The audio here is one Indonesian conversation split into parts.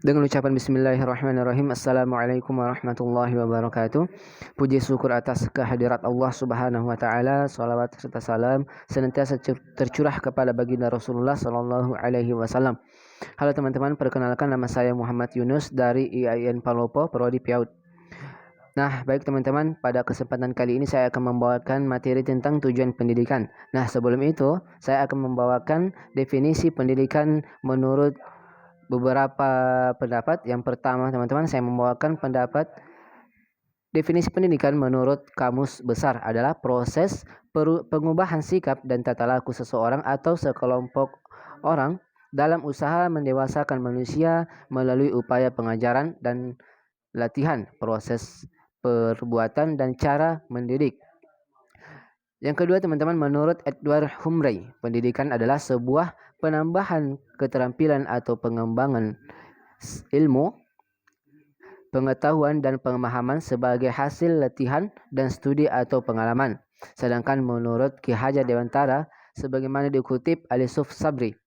Dengan ucapan Bismillahirrahmanirrahim. Assalamualaikum warahmatullahi wabarakatuh. Puji syukur atas kehadirat Allah Subhanahu wa taala. Salawat serta salam senantiasa tercurah kepada baginda Rasulullah sallallahu alaihi wasallam. Halo teman-teman, perkenalkan nama saya Muhammad Yunus dari IAIN Palopo, Prodi PIAUD. Nah, baik teman-teman, pada kesempatan kali ini saya akan membawakan materi tentang tujuan pendidikan. Nah, sebelum itu, saya akan membawakan definisi pendidikan menurut beberapa pendapat. Yang pertama, teman-teman, saya membawakan pendapat definisi pendidikan menurut Kamus Besar adalah proses pengubahan sikap dan tata laku seseorang atau sekelompok orang dalam usaha mendewasakan manusia melalui upaya pengajaran dan latihan, proses perbuatan dan cara mendidik. Yang kedua, teman-teman, menurut Edward Humray, pendidikan adalah sebuah penambahan keterampilan atau pengembangan ilmu, pengetahuan dan pemahaman sebagai hasil latihan dan studi atau pengalaman. Sedangkan menurut Ki Hajar Dewantara, sebagaimana dikutip Alisuf Sabri,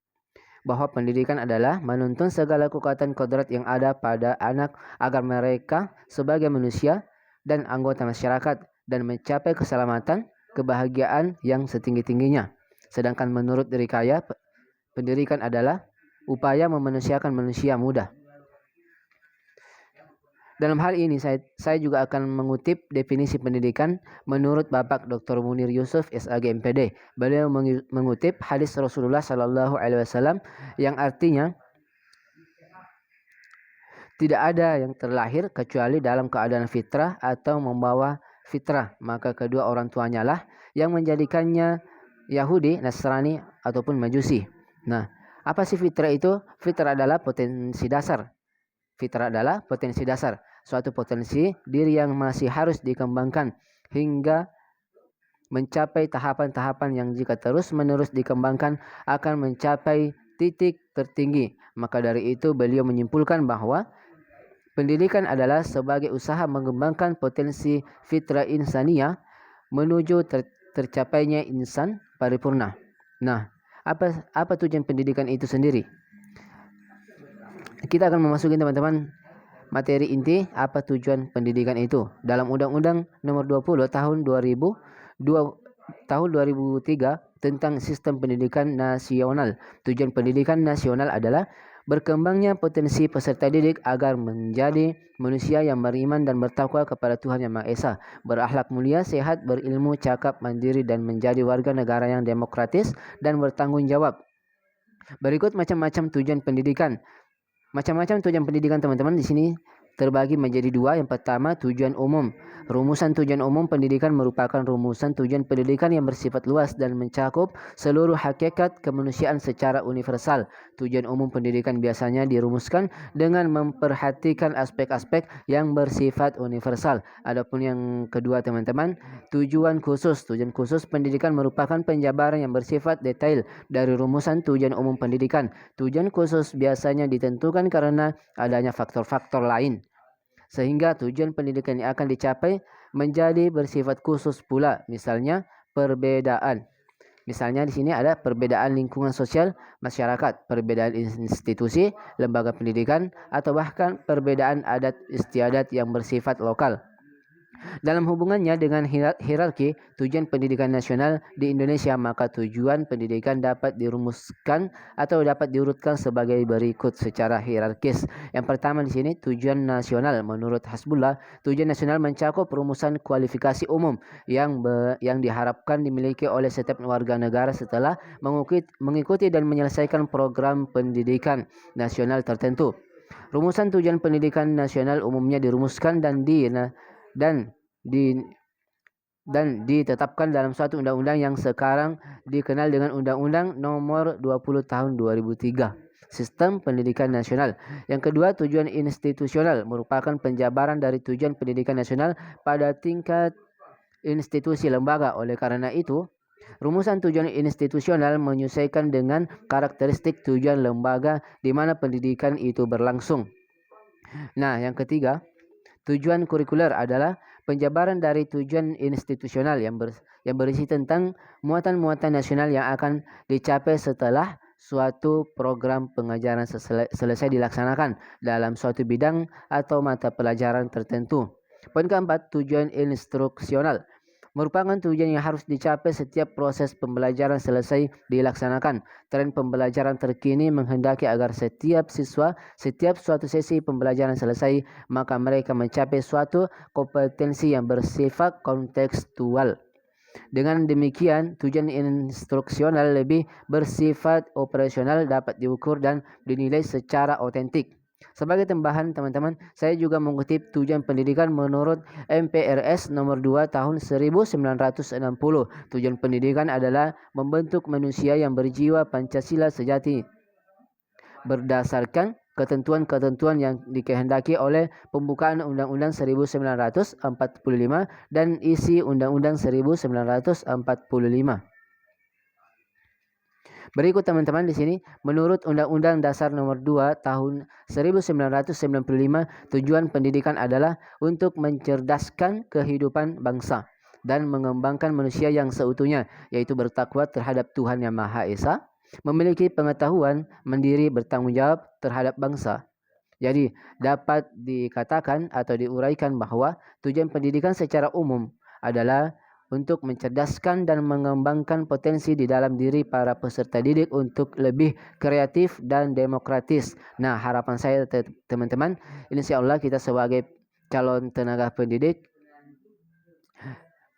bahwa pendidikan adalah menuntun segala kekuatan kodrat yang ada pada anak agar mereka sebagai manusia dan anggota masyarakat dan mencapai keselamatan, kebahagiaan yang setinggi-tingginya. Sedangkan menurut Dirikaya, pendidikan adalah upaya memanusiakan manusia muda. Dalam hal ini saya juga akan mengutip definisi pendidikan menurut Bapak Dr. Munir Yusuf SAG MPD. Beliau mengutip hadis Rasulullah Sallallahu Alaihi Wasallam yang artinya tidak ada yang terlahir kecuali dalam keadaan fitrah atau membawa fitrah, maka kedua orang tuanya lah yang menjadikannya Yahudi, Nasrani ataupun Majusi. Nah, apa sih fitrah itu? Fitrah adalah potensi dasar. Fitrah adalah potensi dasar, suatu potensi diri yang masih harus dikembangkan hingga mencapai tahapan-tahapan yang jika terus-menerus dikembangkan akan mencapai titik tertinggi. Maka dari itu beliau menyimpulkan bahwa pendidikan adalah sebagai usaha mengembangkan potensi fitrah insania menuju tercapainya insan paripurna. Nah, apa tujuan pendidikan itu sendiri? Kita akan memasuki teman-teman materi inti apa tujuan pendidikan itu. Dalam Undang-Undang Nomor 20 tahun 2003 tentang Sistem Pendidikan Nasional. Tujuan pendidikan nasional adalah berkembangnya potensi peserta didik agar menjadi manusia yang beriman dan bertakwa kepada Tuhan Yang Maha Esa, berakhlak mulia, sehat, berilmu, cakap, mandiri, dan menjadi warga negara yang demokratis dan bertanggung jawab. Berikut macam-macam tujuan pendidikan. Macam-macam tujuan pendidikan teman-teman di sini terbagi menjadi dua. Yang pertama, tujuan umum. Rumusan tujuan umum pendidikan merupakan rumusan tujuan pendidikan yang bersifat luas dan mencakup seluruh hakikat kemanusiaan secara universal. Tujuan umum pendidikan biasanya dirumuskan dengan memperhatikan aspek-aspek yang bersifat universal. Adapun yang kedua, teman-teman, tujuan khusus. Tujuan khusus pendidikan merupakan penjabaran yang bersifat detail dari rumusan tujuan umum pendidikan. Tujuan khusus biasanya ditentukan karena adanya faktor-faktor lain, sehingga tujuan pendidikan yang akan dicapai menjadi bersifat khusus pula. Misalnya perbedaan. Misalnya di sini ada perbedaan lingkungan sosial masyarakat, perbedaan institusi, lembaga pendidikan, atau bahkan perbedaan adat istiadat yang bersifat lokal. Dalam hubungannya dengan hierarki tujuan pendidikan nasional di Indonesia, maka tujuan pendidikan dapat dirumuskan atau dapat diurutkan sebagai berikut secara hierarkis. Yang pertama di sini tujuan nasional. Menurut Hasbullah, tujuan nasional mencakup rumusan kualifikasi umum yang diharapkan dimiliki oleh setiap warga negara setelah mengikuti dan menyelesaikan program pendidikan nasional tertentu. Rumusan tujuan pendidikan nasional umumnya dirumuskan dan ditetapkan dalam suatu undang-undang yang sekarang dikenal dengan Undang-Undang Nomor 20 Tahun 2003, Sistem Pendidikan Nasional. Yang kedua, tujuan institusional merupakan penjabaran dari tujuan pendidikan nasional pada tingkat institusi lembaga. Oleh karena itu, rumusan tujuan institusional menyesuaikan dengan karakteristik tujuan lembaga di mana pendidikan itu berlangsung. Nah, yang ketiga, tujuan kurikuler adalah penjabaran dari tujuan institusional yang berisi tentang muatan-muatan nasional yang akan dicapai setelah suatu program pengajaran selesai dilaksanakan dalam suatu bidang atau mata pelajaran tertentu. Poin keempat, tujuan instruksional merupakan tujuan yang harus dicapai setiap proses pembelajaran selesai dilaksanakan. Tren pembelajaran terkini menghendaki agar setiap siswa, setiap suatu sesi pembelajaran selesai, maka mereka mencapai suatu kompetensi yang bersifat kontekstual. Dengan demikian, tujuan instruksional lebih bersifat operasional, dapat diukur dan dinilai secara otentik. Sebagai tambahan teman-teman, saya juga mengutip tujuan pendidikan menurut MPRS nomor 2 tahun 1960. Tujuan pendidikan adalah membentuk manusia yang berjiwa Pancasila sejati berdasarkan ketentuan-ketentuan yang dikehendaki oleh pembukaan Undang-Undang 1945 dan isi Undang-Undang 1945. Berikut teman-teman di sini, menurut Undang-Undang Dasar Nomor 2 Tahun 1995, tujuan pendidikan adalah untuk mencerdaskan kehidupan bangsa dan mengembangkan manusia yang seutuhnya, yaitu bertakwa terhadap Tuhan Yang Maha Esa, memiliki pengetahuan, mandiri, bertanggung jawab terhadap bangsa. Jadi, dapat dikatakan atau diuraikan bahwa tujuan pendidikan secara umum adalah untuk mencerdaskan dan mengembangkan potensi di dalam diri para peserta didik untuk lebih kreatif dan demokratis. Nah, harapan saya teman-teman, insya Allah kita sebagai calon tenaga pendidik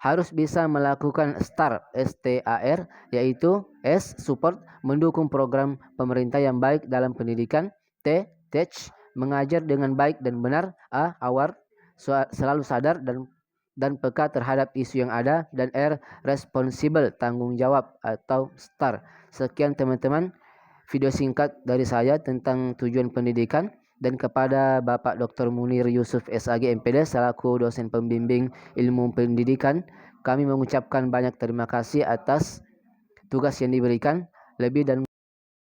harus bisa melakukan STAR, STAR, yaitu S, support, mendukung program pemerintah yang baik dalam pendidikan, T, teach, mengajar dengan baik dan benar, A, aware, selalu sadar dan peka terhadap isu yang ada, dan R, responsible, tanggung jawab atau STAR. Sekian teman-teman video singkat dari saya tentang tujuan pendidikan, dan kepada Bapak Dr. Munir Yusuf SAG MPD selaku dosen pembimbing ilmu pendidikan, kami mengucapkan banyak terima kasih atas tugas yang diberikan. Lebih dan